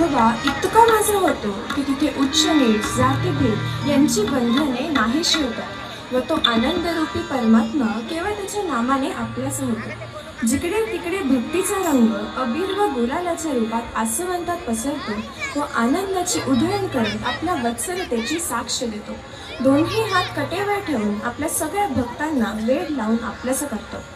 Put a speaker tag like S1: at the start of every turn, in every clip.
S1: विठोबा इतका माझा होतो की तिथे उच्च नीच जातीभेद यांची बंधने नाहीशी होतात व तो आनंदरूपी परमात्मा केवळ त्याच्या नामाने आपल्यासह होतो. जिकडे तिकडे भक्तीचा रंग अबीर व गुलालाच्या रूपात आसवंतात पसरतो, तो आनंदाची उधळण करत आपल्या वत्सलतेची साक्ष देतो. दोन्ही हात कटेवर ठेवून आपल्या सगळ्या भक्तांना वेळ लावून आपलंसं करतो.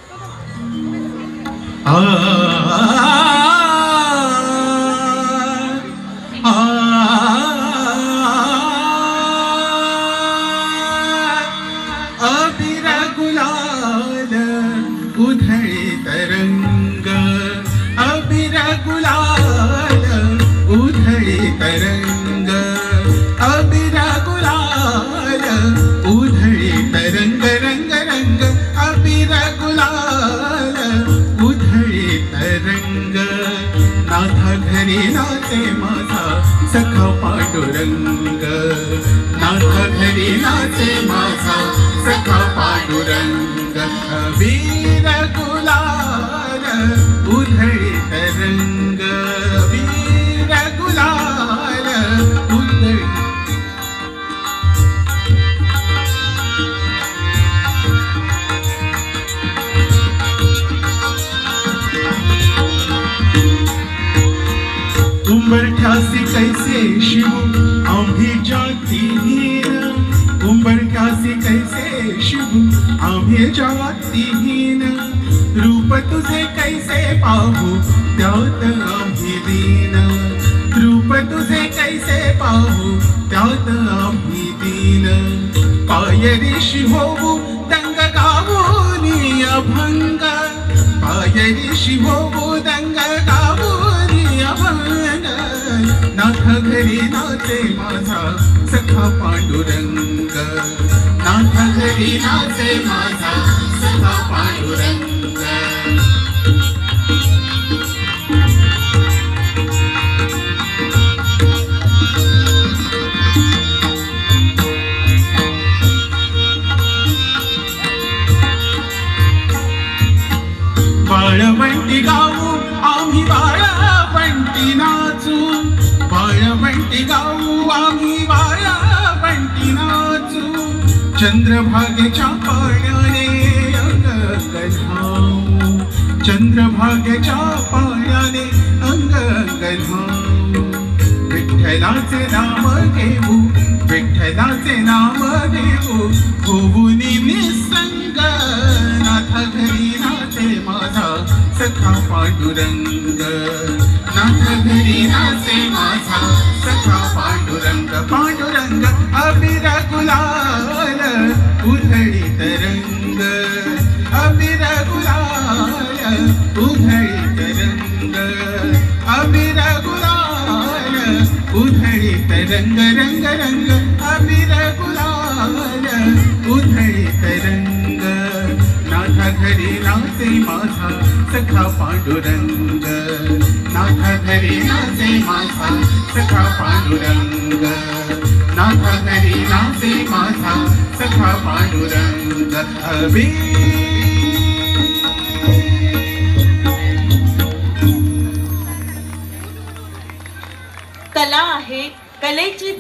S2: अबीर गुलाल उधळे तरंग, अबीर गुलाल उधळे तरंग, अबीर गुलाल उधळे तरंग, रंग रंग अबीर गुलाल उधळे तरंग. नाथा घरी नाचे माझा सखा पांडुरंग, नाथा घरी नाचे माझा सखा पांडुरंग. अबीर गुलाल उधळे तरंग, अबीर गुलाल उधळे. उंबरठ्यासी कैसे शिव आम्ही जातीहीन, उंबरठ्यासी कैसे शिव आम्ही जातीहीन. रूप तुझे कैसे पाहू त्यात आम्ही दीन, रूप तुझे कैसे पाहू त्यात आम्ही दीन. पायरीशी होऊ दंग गावोनी अभंग, पायरीशी होऊ दंग गावोनी अभंग. नाथ घरी नाचे माझा सखा पांडुरंग, नाथ घरी नाचे माझा सखा पांडुरंग. बाळवंटी गाऊ आम्ही बाळवंटी नाचू, बाळवंटी गाऊ आम्ही बाळवंटी नाचू. चंद्रभागेच्या पाण्याने अंग गंधावू, चंद्रभागेच्या पाण्याने अंग गंधावू. विठ्ठलाचे नाम घेऊ, विठ्ठलाचे नाम घेऊ होऊन निसंग. नाथ घरी नाचे माझा सखा पांडुरंग, नाथ घरी नाचे माझा सखा पांडुरंग. पांडुरंग अबीर गुलाल उधळी तरंग, अबीर गुलाल उधळी तरंग, अबीर गुलाल उधळी तरंग, रंग रंग अबीर गुलाल उधळी तरंग. नाथा घरी नाचे माझा सखा पांडुरंग, नाथा घरी नाचे माझा सखा पांडुरंग, नाथा घरी नाचे माझा सखा पांडुरंग.
S3: कला आहे, कलेची